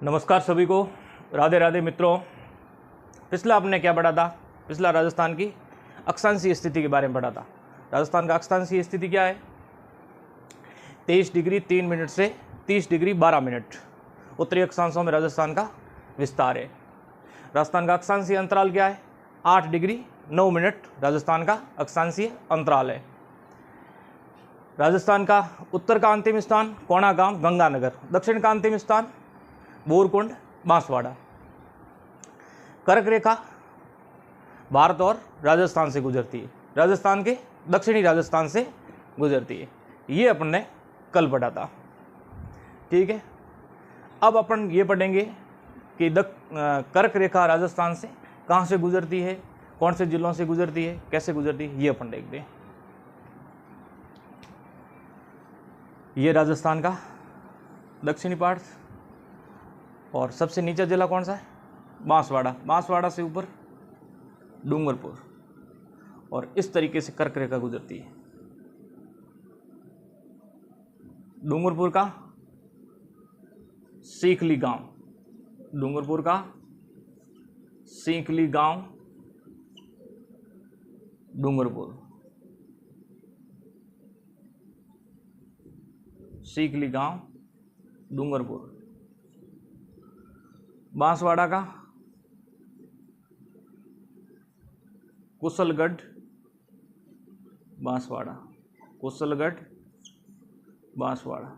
नमस्कार सभी को, राधे राधे मित्रों। पिछला आपने क्या पढ़ा था? पिछला राजस्थान की अक्षांशीय स्थिति के बारे में पढ़ा था। राजस्थान का अक्षांशीय स्थिति क्या है? 23 डिग्री 3 मिनट से 30 डिग्री 12 मिनट उत्तरी अक्षांशों में राजस्थान का विस्तार है। राजस्थान का अक्षांशीय अंतराल क्या है? 8 डिग्री 9 मिनट राजस्थान का अक्षांशीय अंतराल है। राजस्थान का उत्तर का अंतिम स्थान कोणागांव गंगानगर, दक्षिण का अंतिम स्थान बोरकुंड बांसवाड़ा। कर्क रेखा भारत और राजस्थान से गुजरती है, राजस्थान के दक्षिणी राजस्थान से गुजरती है। ये अपन ने कल पढ़ा था, ठीक है। अब अपन ये पढ़ेंगे कि कर्क रेखा राजस्थान से कहाँ से गुजरती है, कौन से जिलों से गुजरती है, कैसे गुजरती है, ये अपन देखते हैं। ये राजस्थान का दक्षिणी पार्ट और सबसे नीचा जिला कौन सा है? बांसवाड़ा। बांसवाड़ा से ऊपर डूंगरपुर, और इस तरीके से कर्क रेखा गुजरती है। डूंगरपुर का सीखली गांव, डूंगरपुर का सीखली गांव डूंगरपुर, सीखली गांव डूंगरपुर। बांसवाड़ा का कुशलगढ़ बांसवाड़ा, कुशलगढ़ बांसवाड़ा।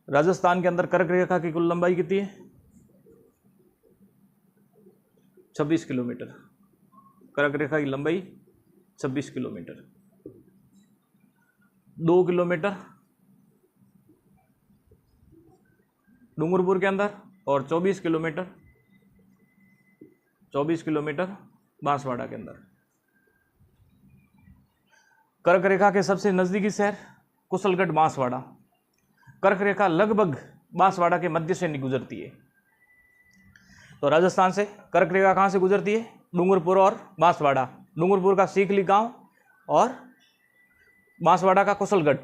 राजस्थान के अंदर कर्क रेखा की कुल लंबाई कितनी है? 26 किलोमीटर। कर्क रेखा की लंबाई 26 किलोमीटर। 2 किलोमीटर डूंगरपुर के अंदर और 24 किलोमीटर बांसवाड़ा के अंदर। कर्क रेखा के सबसे नजदीकी शहर कुशलगढ़ बांसवाड़ा। कर्क रेखा लगभग बांसवाड़ा के मध्य से गुजरती है। तो राजस्थान से कर्क रेखा कहाँ से गुजरती है? डूंगरपुर और बांसवाड़ा। डूंगरपुर का सीखली गांव और बांसवाड़ा का कुशलगढ़।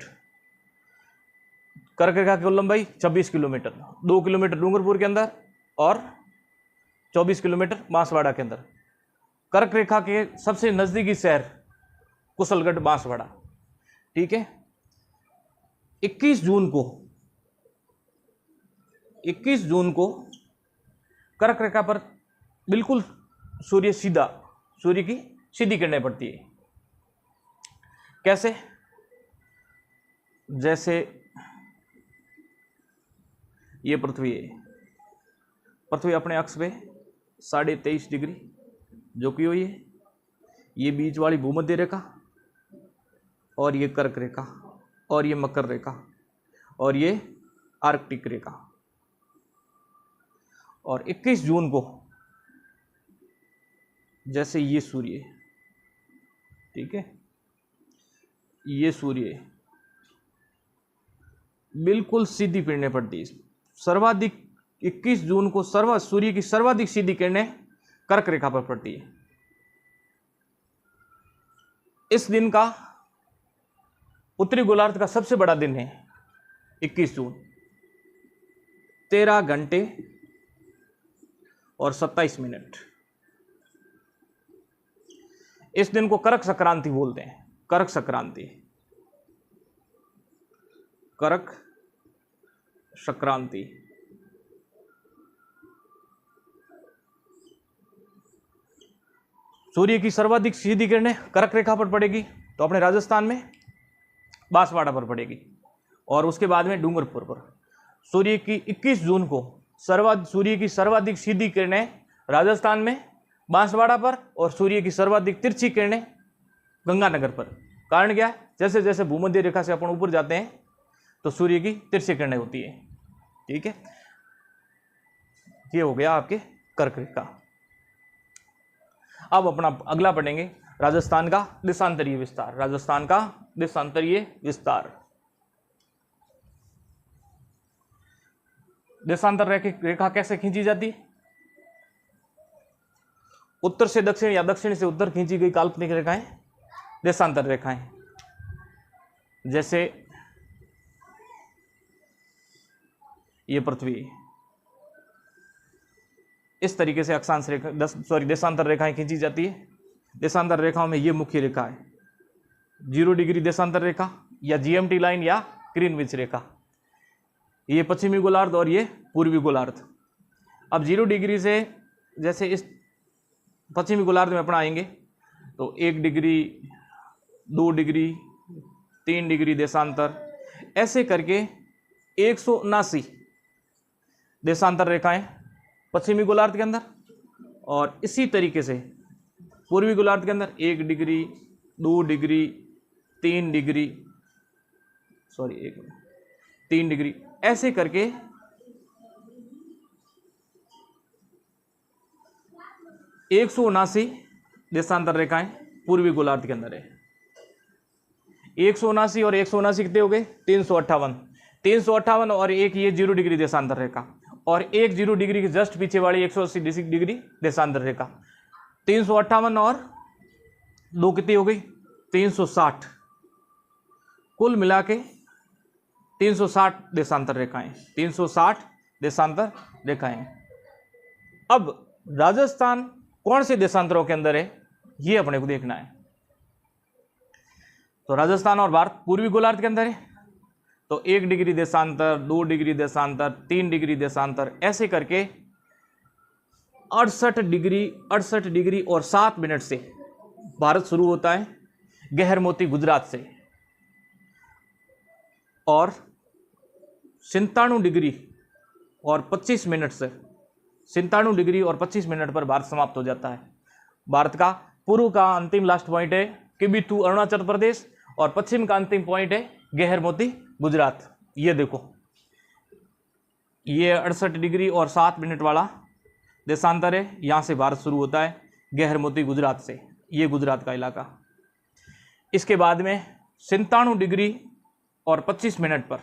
कर्क रेखा की लंबाई 26 किलोमीटर, 2 किलोमीटर डूंगरपुर के अंदर और 24 किलोमीटर बांसवाड़ा के अंदर। कर्क रेखा के सबसे नजदीकी शहर कुशलगढ़ बांसवाड़ा, ठीक है। 21 जून को कर्क रेखा पर बिल्कुल सूर्य की सीधी किरणें पड़ती है। कैसे? जैसे ये पृथ्वी है, पृथ्वी अपने अक्ष पे 23.5 डिग्री झुकी हुई है। ये बीच वाली भूमध्य रेखा और ये कर्क रेखा और ये मकर रेखा और ये आर्कटिक रेखा। और 21 जून को जैसे ये सूर्य है, ठीक है, ये सूर्य है, बिल्कुल सीधी किरणें पड़ती है। सर्वाधिक 21 जून को सूर्य की सर्वाधिक सीधी किरणें कर्क रेखा पर पड़ती है। इस दिन का उत्तरी गोलार्ध का सबसे बड़ा दिन है 21 जून, 13 घंटे और 27 मिनट। इस दिन को कर्क संक्रांति बोलते हैं। कर्क संक्रांति, कर्क संक्रांति। सूर्य की सर्वाधिक सीधी किरणें कर्क रेखा पर पड़ेगी तो अपने राजस्थान में बांसवाड़ा पर पड़ेगी, और उसके बाद में डूंगरपुर पर। सूर्य की 21 जून को सूर्य की सर्वाधिक सीधी किरणें राजस्थान में बांसवाड़ा पर, और सूर्य की सर्वाधिक तिरछी किरणें गंगानगर पर। कारण क्या है? जैसे जैसे भूमध्य रेखा से अपन ऊपर जाते हैं तो सूर्य की तिरछी किरणें होती है, ठीक है। ये हो गया आपके कर्क रेखा। अब अपना अगला पढ़ेंगे राजस्थान का देशांतरीय विस्तार। राजस्थान का देशांतरीय विस्तार। देशांतर रेखा कैसे खींची जाती है? उत्तर से दक्षिण या दक्षिण से उत्तर खींची गई काल्पनिक रेखाएं देशांतर रेखाएं। जैसे ये पृथ्वी, इस तरीके से अक्षांश रेखा देशांतर रेखाएं खींची जाती है। देशांतर रेखाओं में ये मुख्य रेखा है, 0 डिग्री देशांतर रेखा या जीएमटी लाइन या ग्रीनविच रेखा। ये पश्चिमी गोलार्ध और ये पूर्वी गोलार्ध। अब 0 डिग्री से जैसे इस पश्चिमी गोलार्ध में अपना आएंगे तो 1 डिग्री, 2 डिग्री, 3 डिग्री देशांतर, ऐसे करके 179 देशांतर रेखाएं पश्चिमी गोलार्ध के अंदर, और इसी तरीके से पूर्वी गोलार्ध के अंदर 1 डिग्री, 2 डिग्री, 3 डिग्री, 3 डिग्री, ऐसे करके 179 देशांतर रेखाएं पूर्वी गोलार्ध के अंदर है। 179 और 179 कितने हो गए? 358। 358 और एक ये 0 डिग्री देशांतर रेखा, और एक 0 डिग्री के जस्ट पीछे वाली 180 डिग्री देशांतर रेखा। 358 और 2 कितनी हो गई? 360। कुल मिला के 360 देशांतर रेखाएं, 360 देशांतर रेखाएं। अब राजस्थान कौन से देशांतरों के अंदर है, ये अपने को देखना है। तो राजस्थान और भारत पूर्वी गोलार्ध के अंदर है, तो 1 डिग्री देशांतर, 2 डिग्री देशांतर, 3 डिग्री देशांतर, ऐसे करके 68 डिग्री और 7 मिनट से भारत शुरू होता है गहरमोती गुजरात से, और 97 डिग्री और 25 मिनट से 97 डिग्री और 25 मिनट पर भारत समाप्त हो जाता है। भारत का पूर्व का अंतिम लास्ट पॉइंट है किबिथु अरुणाचल प्रदेश, और पश्चिम का अंतिम पॉइंट है गहरमोती गुजरात। ये देखो, ये 68 डिग्री और 7 मिनट वाला देशांतर है, यहाँ से भारत शुरू होता है गहरमोती गुजरात से, ये गुजरात का इलाका। इसके बाद में 97 डिग्री और 25 मिनट पर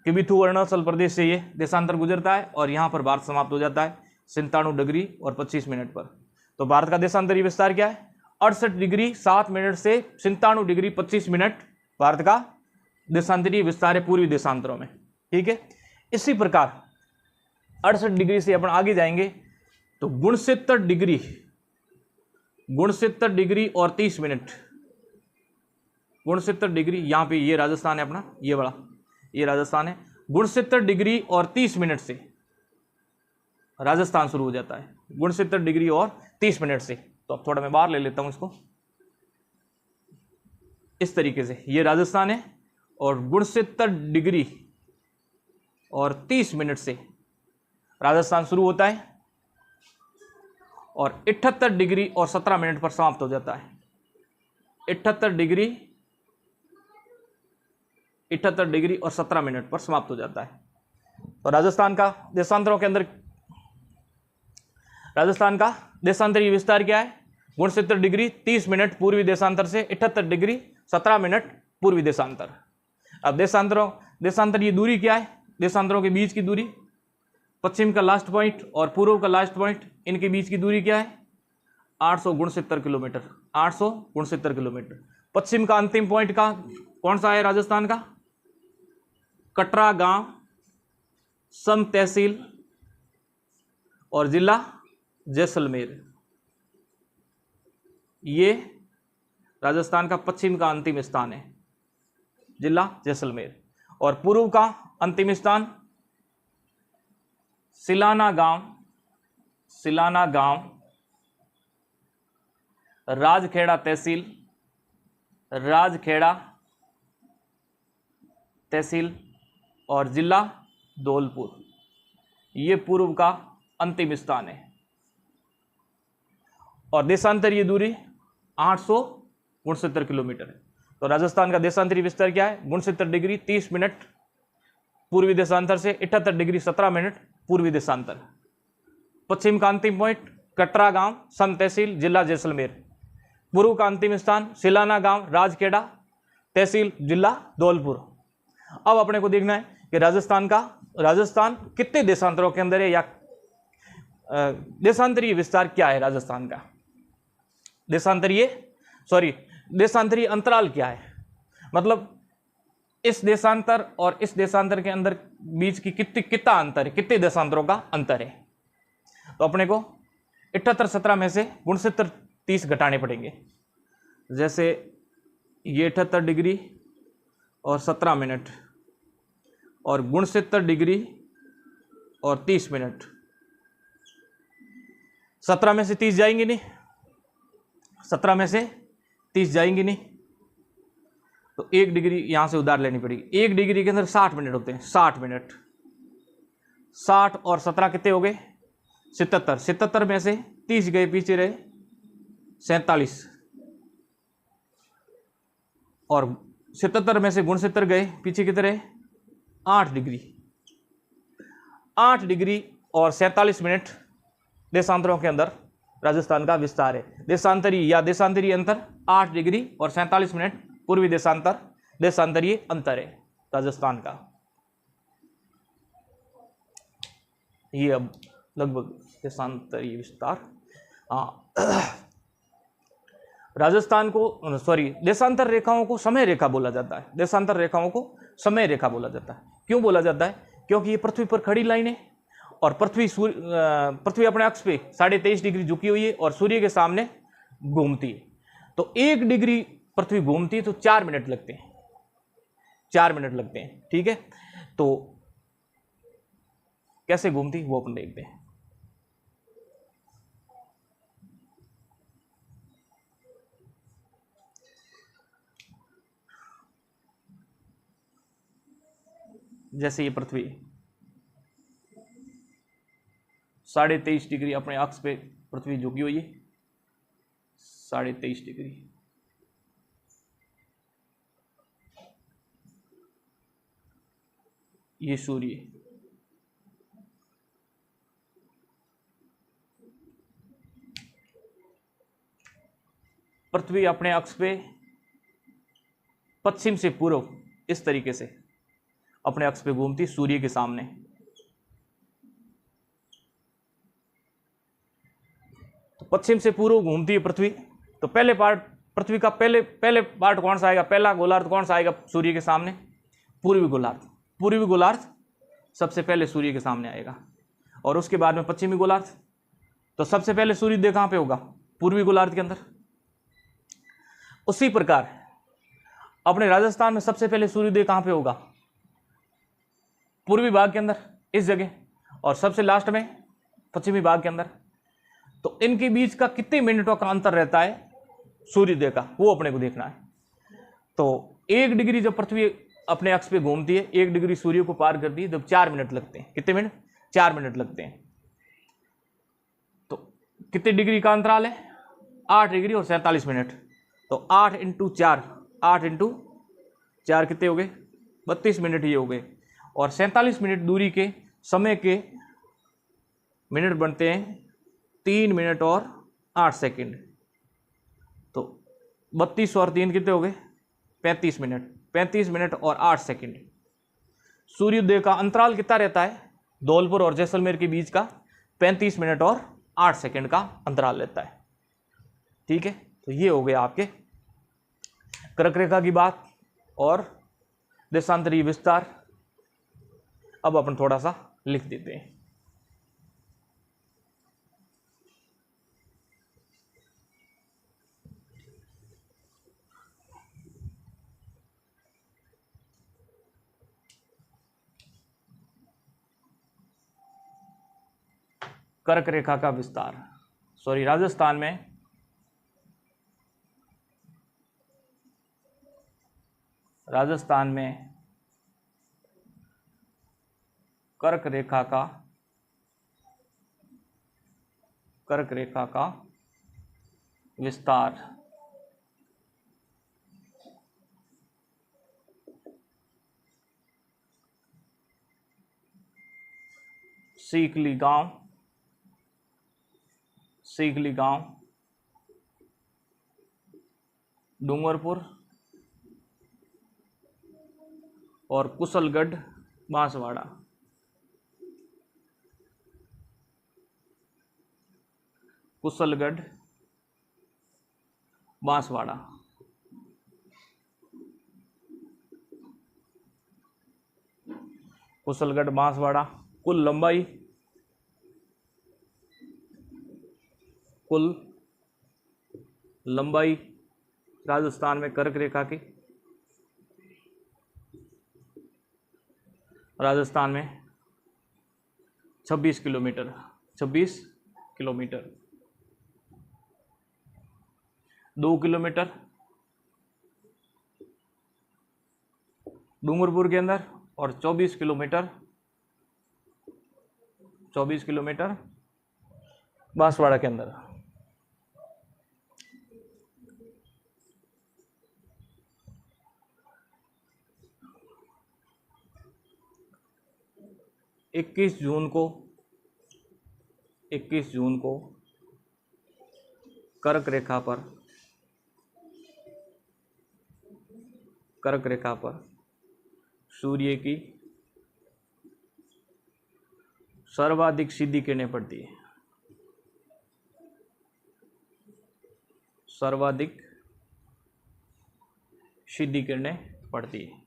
किबिथु अरुणाचल प्रदेश से ये देशांतर गुजरता है, और यहाँ पर भारत समाप्त हो जाता है 97 डिग्री और 25 मिनट पर। तो भारत का देशांतरीय विस्तार क्या है? 68 डिग्री 7 मिनट से 97 डिग्री 25 मिनट भारत का देशांतरीय विस्तार है पूर्वी देशांतरों में। ठीक है, इसी प्रकार 68 डिग्री से अपन आगे जाएंगे तो 69 डिग्री और 30 मिनट, 69 डिग्री, यहाँ पे ये राजस्थान है अपना, ये बड़ा ये राजस्थान है। 69 डिग्री और 30 मिनट से राजस्थान शुरू हो जाता है, 69 डिग्री और 30 मिनट से। तो अब थोड़ा मैं बाहर ले लेता हूं इसको, इस तरीके से ये राजस्थान है, और 69 डिग्री और 30 मिनट से राजस्थान शुरू होता है, और 78 डिग्री और 17 मिनट पर समाप्त हो जाता है। 78 डिग्री और 17 मिनट पर समाप्त हो जाता है। तो राजस्थान का देशांतरों के अंदर, राजस्थान का देशांतरीय विस्तार क्या है? 69 डिग्री 30 मिनट पूर्वी देशांतर से 78 डिग्री 17 मिनट पूर्वी देशांतर। अब देशांतरीय दूरी क्या है? देशांतरों के बीच की दूरी, पश्चिम का लास्ट पॉइंट और पूर्व का लास्ट पॉइंट, इनके बीच की दूरी क्या है? 869 किलोमीटर, 869 किलोमीटर। पश्चिम का अंतिम पॉइंट का कौन सा है राजस्थान का? कटरा गांव, सम तहसील और जिला जैसलमेर। ये राजस्थान का पश्चिम का अंतिम स्थान है, जिला जैसलमेर। और पूर्व का अंतिम स्थान सिलाना गांव, राजखेड़ा तहसील और जिला धौलपुर। ये पूर्व का अंतिम स्थान है। और देशांतरीय दूरी 869 किलोमीटर है। तो राजस्थान का देशांतरीय विस्तार क्या है? 69 डिग्री 30 मिनट पूर्वी देशांतर से 78 डिग्री 17 मिनट पूर्वी देशांतर। पश्चिम का अंतिम पॉइंट कटरा गांव, सम तहसील, जिला जैसलमेर। पूर्व का अंतिम स्थान सिलाना गांव, राजखेड़ा तहसील, जिला धौलपुर। अब अपने को देखना है कि राजस्थान कितने देशांतरों के अंदर है, या देशांतरीय विस्तार क्या है राजस्थान का। देशांतरीय अंतराल क्या है, मतलब इस देशांतर और इस देशांतर के अंदर बीच की कितना अंतर है, कितने देशांतरों का अंतर है। तो अपने को 78 17 में से 69 30 घटाने पड़ेंगे। जैसे ये 78 डिग्री और 17 मिनट और 69 डिग्री और 30 मिनट, 17 में से 30 जाएंगे नहीं, 17 में से 30 जाएंगी नहीं, तो 1 डिग्री यहां से उधार लेनी पड़ेगी। 1 डिग्री के अंदर 60 मिनट होते हैं, 60 मिनट, 60 और 17 कितने हो गए 77, 77 में से 30 गए, पीछे रहे 47 और 77 में से 69 गए, पीछे कितने रहे 8 डिग्री, 8 डिग्री और 47 मिनट देशांतरों के अंदर राजस्थान का विस्तार है। देशांतरीय अंतर 8 डिग्री और 47 मिनट पूर्वी देशांतरीय अंतर है राजस्थान का। ये अब लगभग देशांतरीय विस्तार। हाँ, राजस्थान को देशांतर रेखाओं को समय रेखा बोला जाता है। देशांतर रेखाओं को समय रेखा बोला जाता है। क्यों बोला जाता है? क्योंकि ये पृथ्वी पर खड़ी लाइन है और पृथ्वी अपने अक्ष पे 23.5 डिग्री झुकी हुई है और सूर्य के सामने घूमती है। तो 1 डिग्री पृथ्वी घूमती है तो 4 मिनट लगते हैं, 4 मिनट लगते हैं। ठीक है, तो कैसे घूमती वो अपन देखते हैं। जैसे ये पृथ्वी 23.5 डिग्री अपने अक्ष पे पृथ्वी झुकी हुई है, 23.5 डिग्री। ये सूर्य, पृथ्वी अपने अक्ष पे पश्चिम से पूर्व इस तरीके से अपने अक्ष पे घूमती सूर्य के सामने। तो पश्चिम से पूर्व घूमती है पृथ्वी। तो पहले पार्ट पृथ्वी का पहले पार्ट कौन सा आएगा, पहला गोलार्ध कौन सा आएगा सूर्य के सामने? पूर्वी गोलार्ध। पूर्वी गोलार्ध सबसे पहले सूर्य के सामने आएगा और उसके बाद में पश्चिमी गोलार्ध। तो सबसे पहले सूर्योदय कहां पे होगा? पूर्वी गोलार्ध के अंदर। उसी प्रकार अपने राजस्थान में सबसे पहले सूर्योदय कहां पे होगा? पूर्वी भाग के अंदर, इस जगह, और सबसे लास्ट में पश्चिमी भाग के अंदर। तो इनके बीच का कितने मिनटों का अंतर रहता है सूर्योदय का, वो अपने को देखना है। तो 1 डिग्री जब पृथ्वी अपने अक्ष पे घूमती है, 1 डिग्री सूर्य को पार करती है, जब 4 मिनट लगते हैं। कितने मिनट? 4 मिनट लगते हैं। तो कितने डिग्री का अंतराल है? 8 डिग्री और 47 मिनट। तो 8 इंटू 4, 8 इंटू 4 कितने हो गए? 32 मिनट ही हो गए। और 47 मिनट दूरी के समय के मिनट बनते हैं 3 मिनट और 8 सेकंड। तो 32 और 3 कितने हो गए? 35 मिनट। 35 मिनट और 8 सेकंड। सूर्योदय का अंतराल कितना रहता है? धौलपुर और जैसलमेर के बीच का 35 मिनट और 8 सेकंड का अंतराल रहता है। ठीक है, तो ये हो गया आपके कर्क रेखा की बात और देशांतरीय विस्तार। अब अपन थोड़ा सा लिख देते हैं। कर्क रेखा का विस्तार, राजस्थान में कर्क रेखा का विस्तार सीकली गांव, डूंगरपुर और कुशलगढ़ बांसवाड़ा। कुशलगढ़ बांसवाड़ा कुशलगढ़ बांसवाड़ा। कुल लंबाई राजस्थान में कर्क रेखा की, राजस्थान में 26 किलोमीटर। 26 किलोमीटर। 2 किलोमीटर डूंगरपुर के अंदर और 24 किलोमीटर बांसवाड़ा के अंदर। इक्कीस जून को कर्क रेखा पर सूर्य की सर्वाधिक सीधी किरणें पड़ती है। सर्वाधिक सीधी किरणें पड़ती है।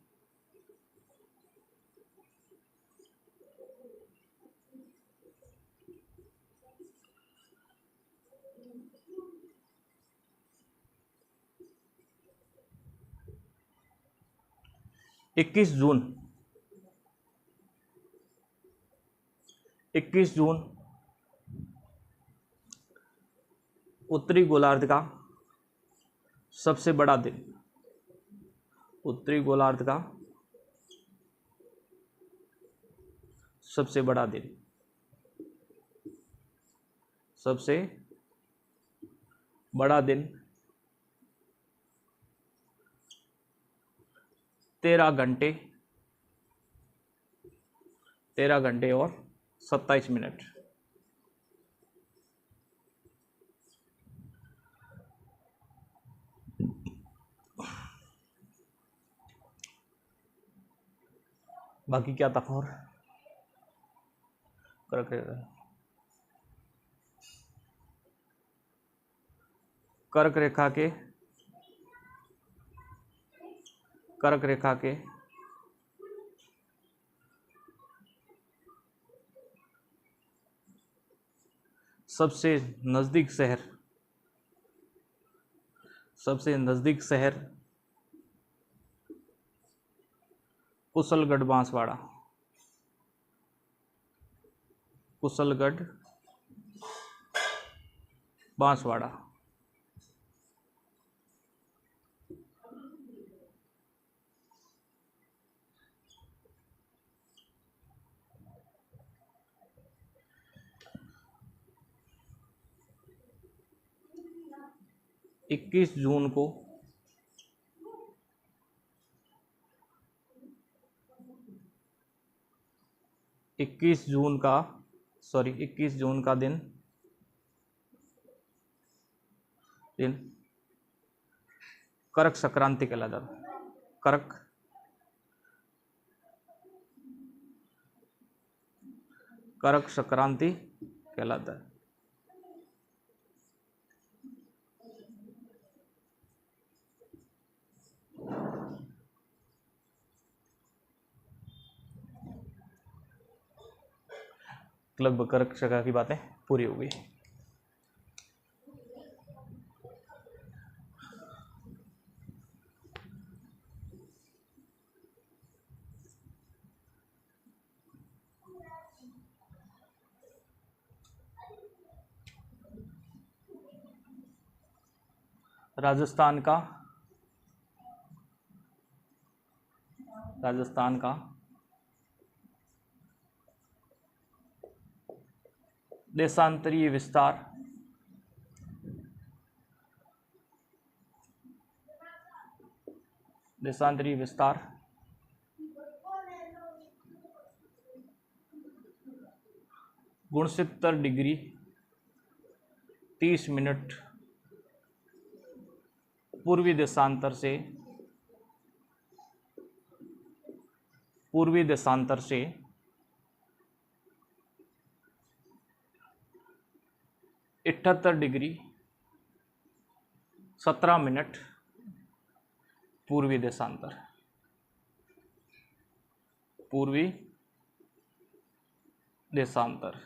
इक्कीस जून उत्तरी गोलार्ध का सबसे बड़ा दिन। उत्तरी गोलार्ध का सबसे बड़ा दिन। सबसे बड़ा दिन 13 घंटे और 27 मिनट। बाकी क्या था और कर्क रेखा के सबसे नजदीक शहर कुशलगढ़ बांसवाड़ा। कुशलगढ़ बांसवाड़ा। इक्कीस जून का दिन कर्क संक्रांति कहलाता है। कर्क संक्रांति कहलाता है। लगभग कर्क संक्रांति की बातें पूरी हो गई। राजस्थान का देशांतरीय विस्तार गुणसितर डिग्री 30 मिनट पूर्वी देशांतर से 78 डिग्री 17 मिनट पूर्वी देशांतर। देशांतर।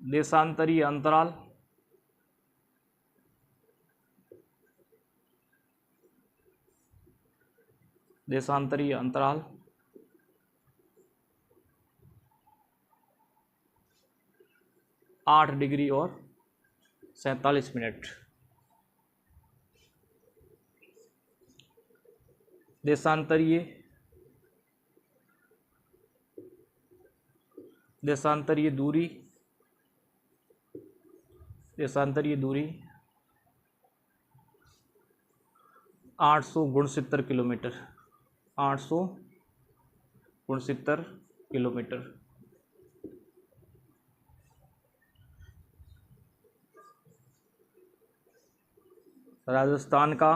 देशांतरीय अंतराल, देशांतरीय अंतराल 8 डिग्री और 47 मिनट। देशांतरीय दूरी, देशांतरीय दूरी 869 किलोमीटर, 869 किलोमीटर। राजस्थान का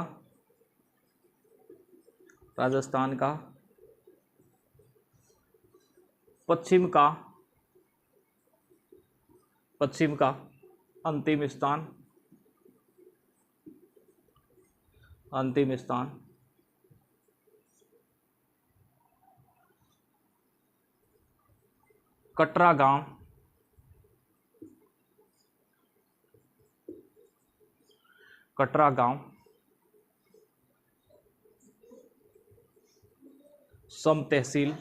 पश्चिम का अंतिम स्थान, कटरा गांव, सम तहसील,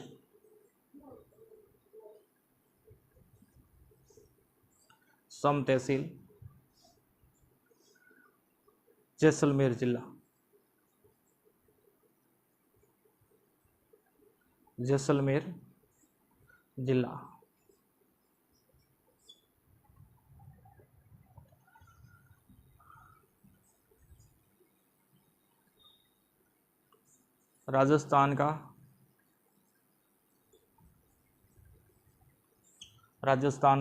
जैसलमेर जिला, राजस्थान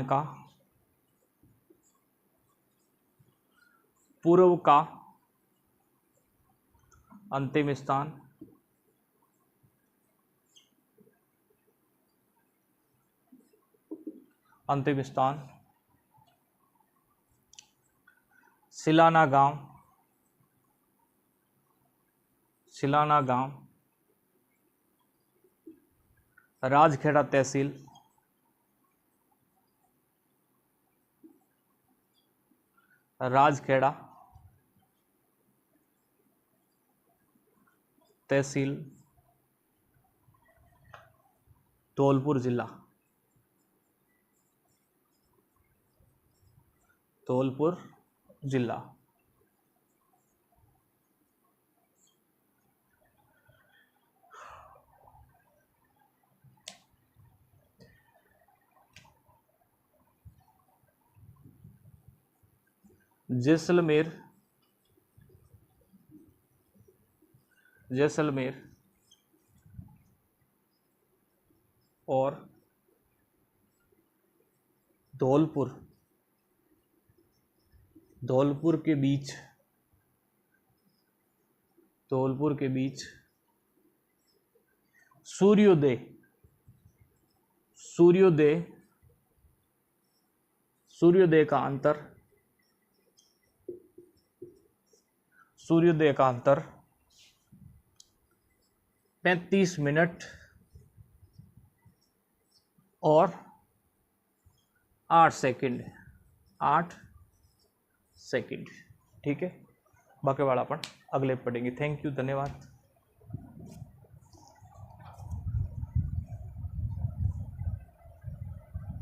का पूर्व का अंतिम स्थान, सिलाना गांव, राजखेड़ा तहसील, धौलपुर जिला, जैसलमेर और धौलपुर के बीच सूर्योदय का अंतर 35 मिनट और 8 सेकंड। ठीक है, बाकी वाला अपन अगले पढ़ेंगे। थैंक यू, धन्यवाद।